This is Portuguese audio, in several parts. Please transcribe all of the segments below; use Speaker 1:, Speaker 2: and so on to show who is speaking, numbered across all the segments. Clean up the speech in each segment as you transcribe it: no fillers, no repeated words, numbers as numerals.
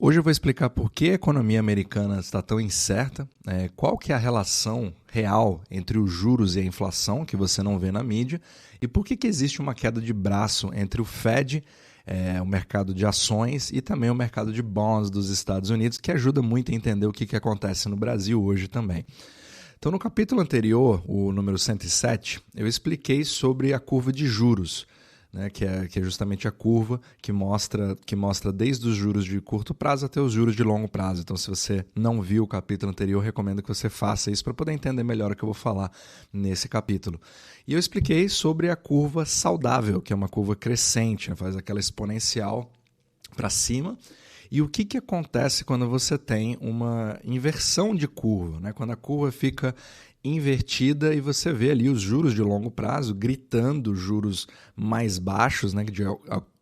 Speaker 1: Hoje eu vou explicar por que a economia americana está tão incerta, qual que é a relação real entre os juros e a inflação, que você não vê na mídia, e por que existe uma queda de braço entre o Fed, o mercado de ações, e também o mercado de bonds dos Estados Unidos, que ajuda muito a entender o que acontece no Brasil hoje também. Então, no capítulo anterior, o número 107, eu expliquei sobre a curva de juros, né, que é justamente a curva que mostra desde os juros de curto prazo até os juros de longo prazo. Então, se você não viu o capítulo anterior, eu recomendo que você faça isso para poder entender melhor o que eu vou falar nesse capítulo. E eu expliquei sobre a curva saudável, que é uma curva crescente, né, faz aquela exponencial para cima. E o que acontece quando você tem uma inversão de curva, né? Quando a curva fica invertida e você vê ali os juros de longo prazo gritando juros mais baixos, né?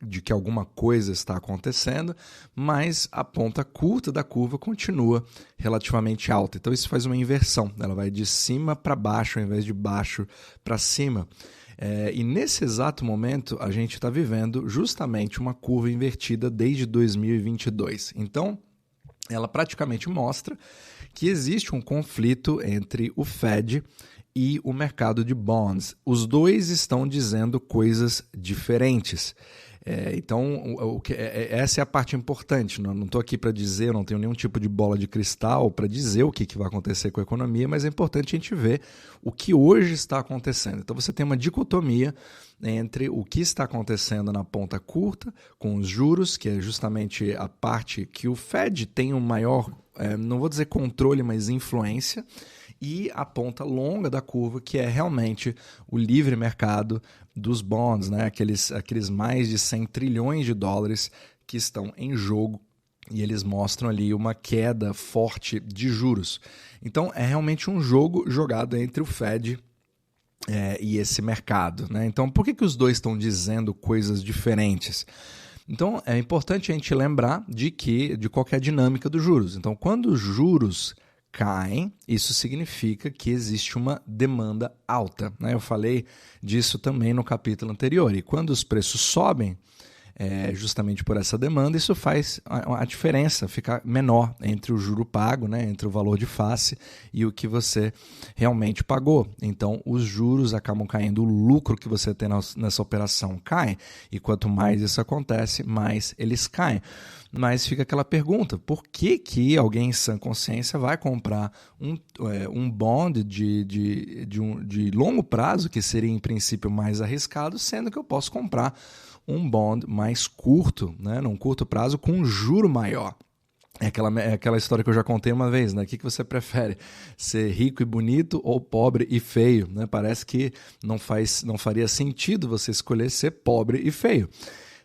Speaker 1: de que alguma coisa está acontecendo, mas a ponta curta da curva continua relativamente alta. Então isso faz uma inversão, ela vai de cima para baixo ao invés de baixo para cima. E nesse exato momento, a gente está vivendo justamente uma curva invertida desde 2022. Então, ela praticamente mostra que existe um conflito entre o Fed e o mercado de bonds. Os dois estão dizendo coisas diferentes. Então, essa é a parte importante. Não estou aqui para dizer, eu não tenho nenhum tipo de bola de cristal para dizer o que vai acontecer com a economia, mas é importante a gente ver o que hoje está acontecendo. Então, você tem uma dicotomia entre o que está acontecendo na ponta curta, com os juros, que é justamente a parte que o Fed tem um maior, não vou dizer controle, mas influência, e a ponta longa da curva, que é realmente o livre mercado dos bonds, né? Aqueles mais de 100 trilhões de dólares que estão em jogo, e eles mostram ali uma queda forte de juros. Então, é realmente um jogo jogado entre o Fed e esse mercado, né? Então, por que os dois estão dizendo coisas diferentes? Então, é importante a gente lembrar de qual que é a dinâmica dos juros. Então, quando os juros caem, isso significa que existe uma demanda alta, né? Eu falei disso também no capítulo anterior. E quando os preços sobem, justamente por essa demanda, isso faz a diferença ficar menor entre o juro pago, né, entre o valor de face e o que você realmente pagou. Então, os juros acabam caindo, o lucro que você tem nessa operação cai, e quanto mais isso acontece, mais eles caem. Mas fica aquela pergunta, por que alguém em sã consciência vai comprar um bond de longo prazo, que seria em princípio mais arriscado, sendo que eu posso comprar um bond mais curto, né, num curto prazo, com um juro maior? É aquela história que eu já contei uma vez, né? O que você prefere? Ser rico e bonito ou pobre e feio? Né? Parece que não faria sentido você escolher ser pobre e feio.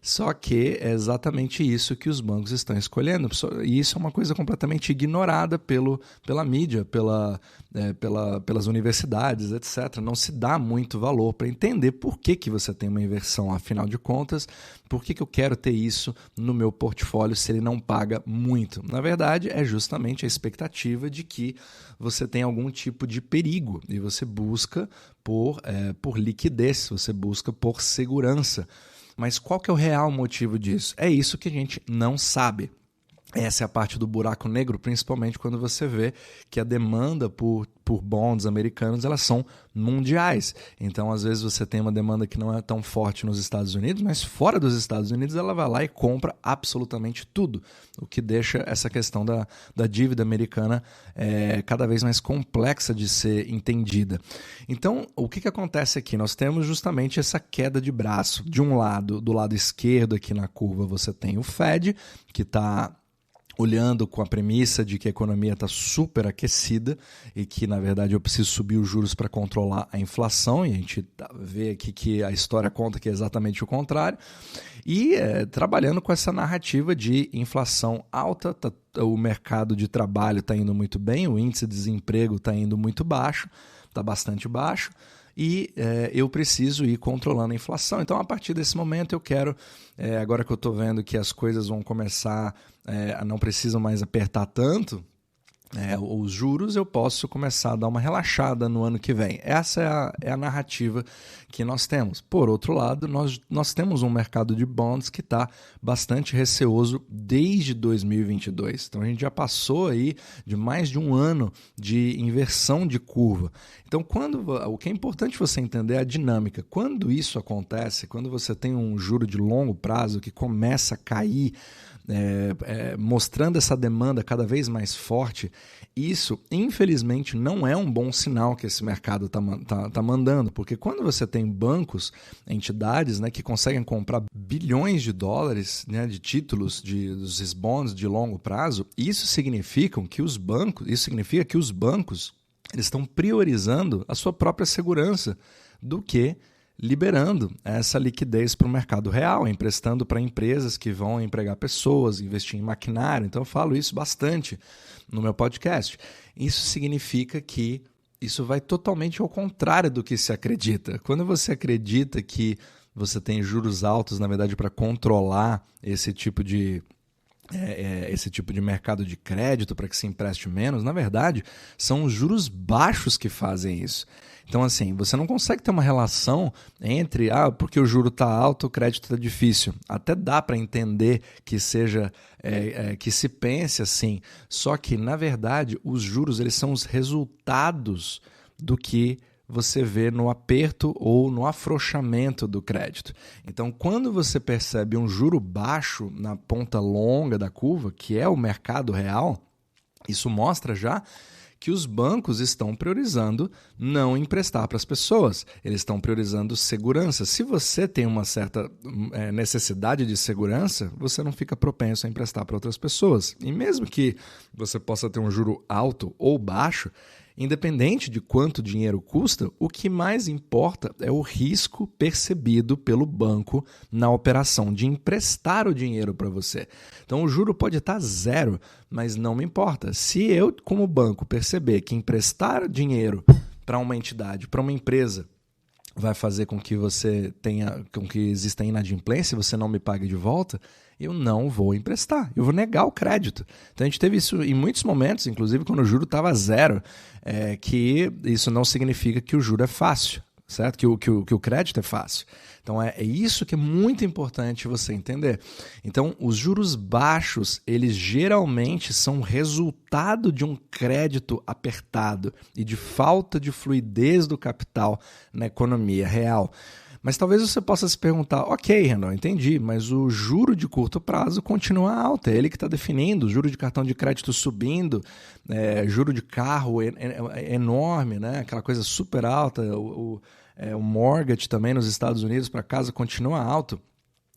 Speaker 1: Só que é exatamente isso que os bancos estão escolhendo. E isso é uma coisa completamente ignorada pela mídia, pelas universidades, etc. Não se dá muito valor para entender por que você tem uma inversão. Afinal de contas, por que eu quero ter isso no meu portfólio se ele não paga muito? Na verdade, é justamente a expectativa de que você tem algum tipo de perigo e você busca por liquidez, você busca por segurança. Mas qual que é o real motivo disso? É isso que a gente não sabe. Essa é a parte do buraco negro, principalmente quando você vê que a demanda por bonds americanos, elas são mundiais. Então, às vezes, você tem uma demanda que não é tão forte nos Estados Unidos, mas fora dos Estados Unidos ela vai lá e compra absolutamente tudo, o que deixa essa questão da dívida americana cada vez mais complexa de ser entendida. Então, o que acontece aqui? Nós temos justamente essa queda de braço. De um lado, do lado esquerdo aqui na curva, você tem o Fed, que está olhando com a premissa de que a economia está super aquecida e que, na verdade, eu preciso subir os juros para controlar a inflação, e a gente vê aqui que a história conta que é exatamente o contrário, e trabalhando com essa narrativa de inflação alta, o mercado de trabalho está indo muito bem, o índice de desemprego está indo muito baixo, está bastante baixo, e eu preciso ir controlando a inflação. Então, a partir desse momento, eu quero, agora que eu estou vendo que as coisas vão começar, não precisam mais apertar tanto, os juros, eu posso começar a dar uma relaxada no ano que vem. Essa é a narrativa que nós temos. Por outro lado, nós temos um mercado de bonds que está bastante receoso desde 2022. Então, a gente já passou aí de mais de um ano de inversão de curva. Então, o que é importante você entender é a dinâmica. Quando isso acontece, quando você tem um juro de longo prazo que começa a cair, mostrando essa demanda cada vez mais forte, isso, infelizmente, não é um bom sinal que esse mercado tá mandando, porque quando você tem bancos, entidades, né, que conseguem comprar bilhões de dólares, né, de títulos, dos bonds de longo prazo, isso significa que os bancos eles estão priorizando a sua própria segurança do que liberando essa liquidez para o mercado real, emprestando para empresas que vão empregar pessoas, investir em maquinário. Então eu falo isso bastante no meu podcast. Isso significa que isso vai totalmente ao contrário do que se acredita. Quando você acredita que você tem juros altos, na verdade, para controlar esse tipo de mercado de crédito para que se empreste menos, na verdade, são os juros baixos que fazem isso. Então, assim, você não consegue ter uma relação entre, porque o juro está alto, o crédito está difícil. Até dá para entender que seja, que se pense assim, só que, na verdade, os juros eles são os resultados do que você vê no aperto ou no afrouxamento do crédito. Então, quando você percebe um juro baixo na ponta longa da curva, que é o mercado real, isso mostra já que os bancos estão priorizando não emprestar para as pessoas. Eles estão priorizando segurança. Se você tem uma certa necessidade de segurança, você não fica propenso a emprestar para outras pessoas. E mesmo que você possa ter um juro alto ou baixo, independente de quanto dinheiro custa, o que mais importa é o risco percebido pelo banco na operação de emprestar o dinheiro para você. Então o juro pode estar zero, mas não me importa. Se eu, como banco, perceber que emprestar dinheiro para uma entidade, para uma empresa, vai fazer com que exista inadimplência e você não me pague de volta, eu não vou emprestar, eu vou negar o crédito. Então a gente teve isso em muitos momentos, inclusive quando o juro estava zero, que isso não significa que o juro é fácil, certo? Que o crédito é fácil. Então é isso que é muito importante você entender. Então os juros baixos, eles geralmente são resultado de um crédito apertado e de falta de fluidez do capital na economia real. Mas talvez você possa se perguntar, ok, Renan, entendi, mas o juro de curto prazo continua alto, é ele que está definindo, juro de cartão de crédito subindo, juro de carro enorme, né? Aquela coisa super alta, o mortgage também nos Estados Unidos para casa continua alto.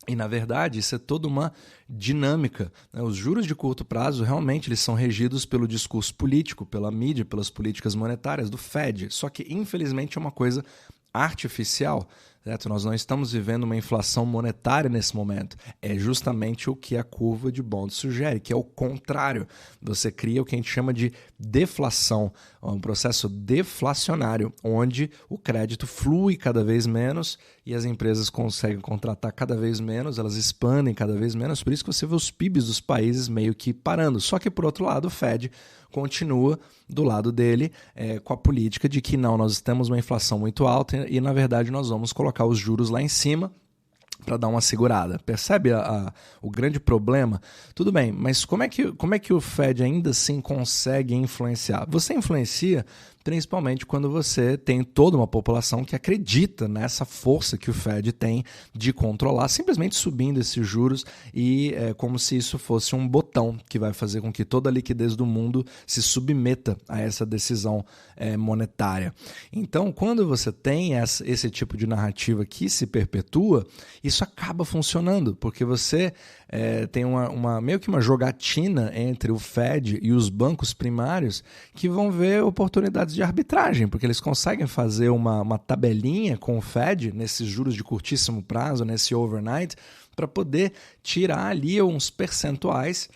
Speaker 1: E, na verdade, isso é toda uma dinâmica, né? Os juros de curto prazo, realmente, eles são regidos pelo discurso político, pela mídia, pelas políticas monetárias do Fed. Só que, infelizmente, é uma coisa artificial. Certo? Nós não estamos vivendo uma inflação monetária nesse momento. É justamente o que a curva de bonds sugere, que é o contrário. Você cria o que a gente chama de deflação, um processo deflacionário, onde o crédito flui cada vez menos e as empresas conseguem contratar cada vez menos, elas expandem cada vez menos, por isso que você vê os PIBs dos países meio que parando. Só que, por outro lado, o Fed continua do lado dele com a política de que não, nós temos uma inflação muito alta e, na verdade, nós vamos colocar os juros lá em cima para dar uma segurada. Percebe o grande problema? Tudo bem, mas como é que o Fed ainda assim consegue influenciar? Você influencia principalmente quando você tem toda uma população que acredita nessa força que o Fed tem de controlar, simplesmente subindo esses juros e como se isso fosse um botão que vai fazer com que toda a liquidez do mundo se submeta a essa decisão monetária. Então, quando você tem esse tipo de narrativa que se perpetua, isso acaba funcionando, porque você tem meio que uma jogatina entre o Fed e os bancos primários que vão ver oportunidades de arbitragem, porque eles conseguem fazer uma tabelinha com o Fed nesses juros de curtíssimo prazo, nesse overnight, para poder tirar ali uns percentuais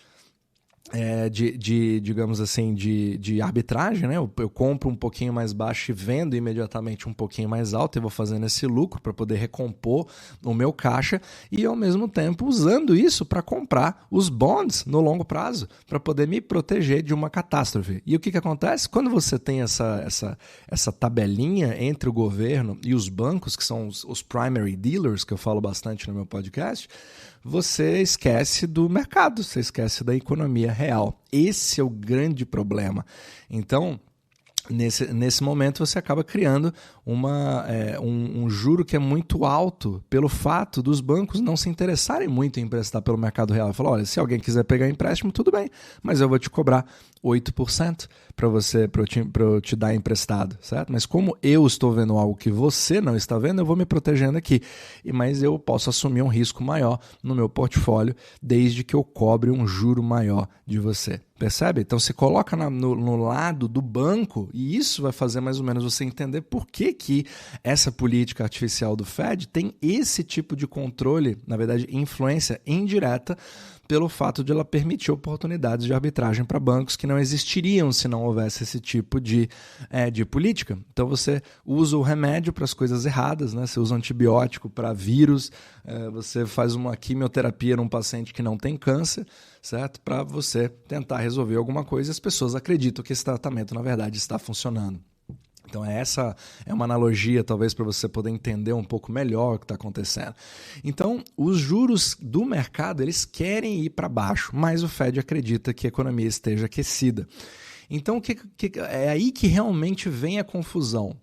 Speaker 1: digamos assim, de arbitragem, né? Eu compro um pouquinho mais baixo e vendo imediatamente um pouquinho mais alto e vou fazendo esse lucro para poder recompor o meu caixa e, ao mesmo tempo, usando isso para comprar os bonds no longo prazo, para poder me proteger de uma catástrofe. E o que acontece? Quando você tem essa tabelinha entre o governo e os bancos, que são os primary dealers, que eu falo bastante no meu podcast, você esquece do mercado, você esquece da economia real. Esse é o grande problema. Então, nesse momento, você acaba criando um juro que é muito alto pelo fato dos bancos não se interessarem muito em emprestar pelo mercado real. Falar, olha, se alguém quiser pegar empréstimo, tudo bem, mas eu vou te cobrar 8% para eu te dar emprestado, certo? Mas como eu estou vendo algo que você não está vendo, eu vou me protegendo aqui. Mas eu posso assumir um risco maior no meu portfólio desde que eu cobre um juro maior de você. Percebe? Então você coloca no lado do banco e isso vai fazer mais ou menos você entender por que essa política artificial do Fed tem esse tipo de controle, na verdade, influência indireta pelo fato de ela permitir oportunidades de arbitragem para bancos que não existiriam se não houvesse esse tipo de política. Então você usa o remédio para as coisas erradas, né? Você usa um antibiótico para vírus, você faz uma quimioterapia num paciente que não tem câncer, certo? Para você tentar resolver alguma coisa e as pessoas acreditam que esse tratamento, na verdade, está funcionando. Então essa é uma analogia talvez para você poder entender um pouco melhor o que está acontecendo. Então os juros do mercado eles querem ir para baixo, mas o Fed acredita que a economia esteja aquecida. Então é aí que realmente vem a confusão.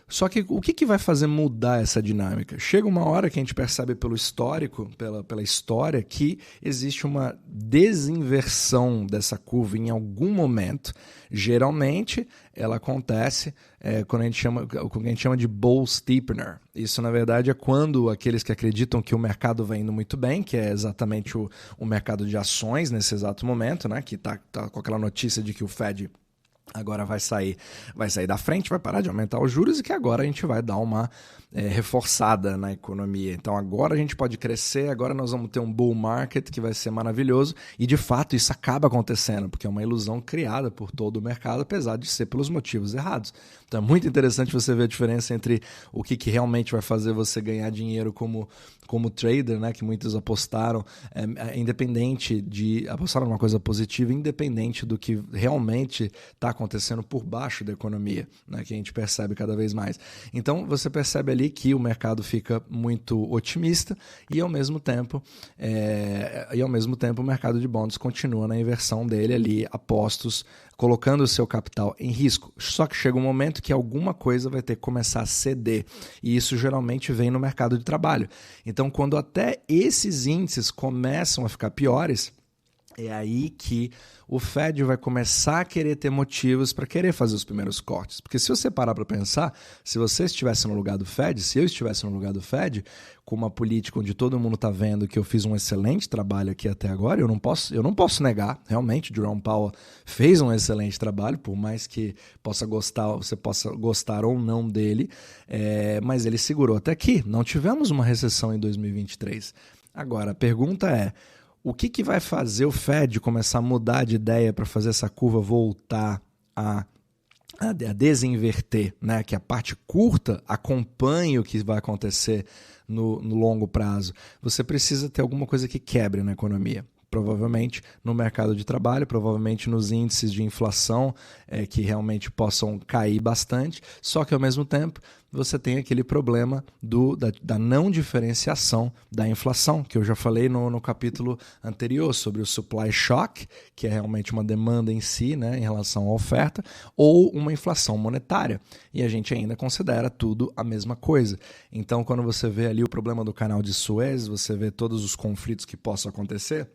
Speaker 1: Só que o que vai fazer mudar essa dinâmica? Chega uma hora que a gente percebe pelo histórico, pela história, que existe uma desinversão dessa curva em algum momento. Geralmente, ela acontece quando a gente chama de bull steepener. Isso, na verdade, é quando aqueles que acreditam que o mercado vai indo muito bem, que é exatamente o mercado de ações nesse exato momento, né, que está com aquela notícia de que o Fed agora vai sair da frente, vai parar de aumentar os juros e que agora a gente vai dar uma reforçada na economia. Então agora a gente pode crescer, agora nós vamos ter um bull market que vai ser maravilhoso e de fato isso acaba acontecendo, porque é uma ilusão criada por todo o mercado, apesar de ser pelos motivos errados. Então é muito interessante você ver a diferença entre o que realmente vai fazer você ganhar dinheiro como trader, né, que muitos apostaram, apostaram numa coisa positiva, independente do que realmente está acontecendo por baixo da economia, né, que a gente percebe cada vez mais. Então você percebe ali que o mercado fica muito otimista e ao mesmo tempo o mercado de bonds continua na inversão dele ali, apostos, colocando o seu capital em risco. Só que chega um momento que alguma coisa vai ter que começar a ceder. E isso geralmente vem no mercado de trabalho. Então, quando até esses índices começam a ficar piores, é aí que o Fed vai começar a querer ter motivos para querer fazer os primeiros cortes. Porque se você parar para pensar, se você estivesse no lugar do Fed, se eu estivesse no lugar do Fed, com uma política onde todo mundo está vendo que eu fiz um excelente trabalho aqui até agora, eu não posso negar, realmente, Jerome Powell fez um excelente trabalho, por mais que você possa gostar ou não dele, mas ele segurou até aqui. Não tivemos uma recessão em 2023. Agora, a pergunta é, o que vai fazer o Fed começar a mudar de ideia para fazer essa curva voltar a desinverter, né? Que a parte curta acompanhe o que vai acontecer no longo prazo? Você precisa ter alguma coisa que quebre na economia. Provavelmente no mercado de trabalho, provavelmente nos índices de inflação que realmente possam cair bastante, só que ao mesmo tempo você tem aquele problema da não diferenciação da inflação, que eu já falei no capítulo anterior sobre o supply shock, que é realmente uma demanda em si, né, em relação à oferta, ou uma inflação monetária. E a gente ainda considera tudo a mesma coisa. Então, quando você vê ali o problema do canal de Suez, você vê todos os conflitos que possam acontecer,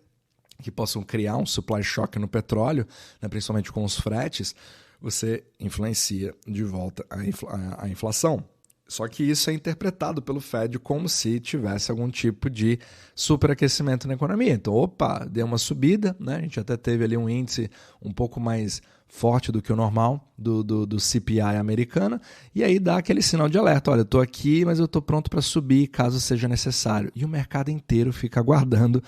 Speaker 1: que possam criar um supply shock no petróleo, né, principalmente com os fretes, você influencia de volta a inflação. Só que isso é interpretado pelo Fed como se tivesse algum tipo de superaquecimento na economia. Então, deu uma subida, né? A gente até teve ali um índice um pouco mais forte do que o normal do CPI americano, e aí dá aquele sinal de alerta, olha, eu estou aqui, mas eu estou pronto para subir caso seja necessário. E o mercado inteiro fica aguardando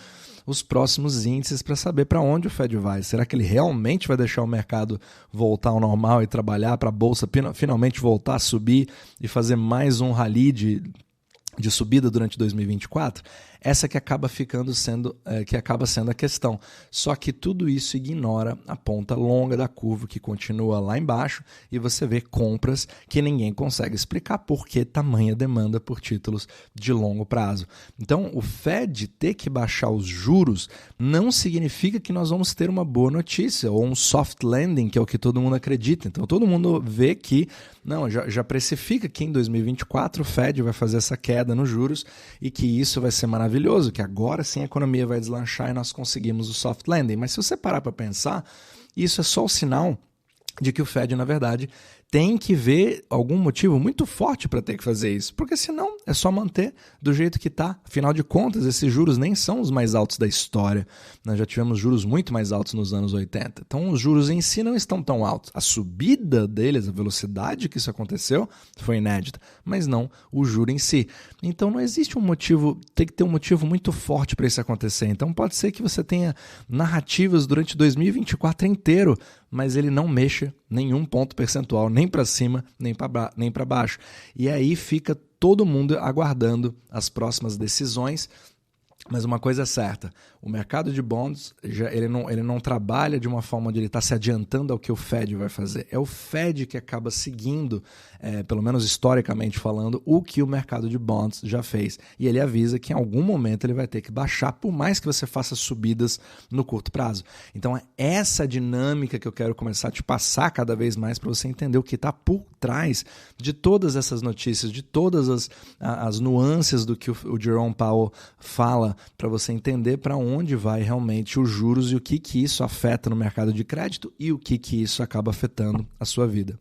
Speaker 1: os próximos índices para saber para onde o Fed vai. Será que ele realmente vai deixar o mercado voltar ao normal e trabalhar para a Bolsa finalmente voltar a subir e fazer mais um rally de subida durante 2024? Essa que acaba sendo a questão. Só que tudo isso ignora a ponta longa da curva que continua lá embaixo e você vê compras que ninguém consegue explicar por que tamanha demanda por títulos de longo prazo. Então, o Fed ter que baixar os juros não significa que nós vamos ter uma boa notícia ou um soft landing, que é o que todo mundo acredita. Então, todo mundo vê que já precifica que em 2024 o Fed vai fazer essa queda nos juros e que isso vai ser maravilhoso, que agora sim a economia vai deslanchar e nós conseguimos o soft landing. Mas se você parar para pensar, isso é só o sinal de que o Fed, na verdade, tem que ver algum motivo muito forte para ter que fazer isso, porque senão é só manter do jeito que está. Afinal de contas, esses juros nem são os mais altos da história. Nós já tivemos juros muito mais altos nos anos 80. Então, os juros em si não estão tão altos. A subida deles, a velocidade que isso aconteceu, foi inédita, mas não o juro em si. Então, não existe um motivo, tem que ter um motivo muito forte para isso acontecer. Então, pode ser que você tenha narrativas durante 2024 inteiro, mas ele não mexa nenhum ponto percentual, nem para cima, nem para baixo. E aí fica todo mundo aguardando as próximas decisões. Mas uma coisa é certa, o mercado de bonds ele não trabalha de uma forma onde ele está se adiantando ao que o Fed vai fazer. É o Fed que acaba seguindo, pelo menos historicamente falando, o que o mercado de bonds já fez. E ele avisa que em algum momento ele vai ter que baixar, por mais que você faça subidas no curto prazo. Então é essa dinâmica que eu quero começar a te passar cada vez mais para você entender o que está por trás de todas essas notícias, de todas as nuances do que o Jerome Powell fala, para você entender para onde vai realmente os juros e o que isso afeta no mercado de crédito e o que isso acaba afetando a sua vida.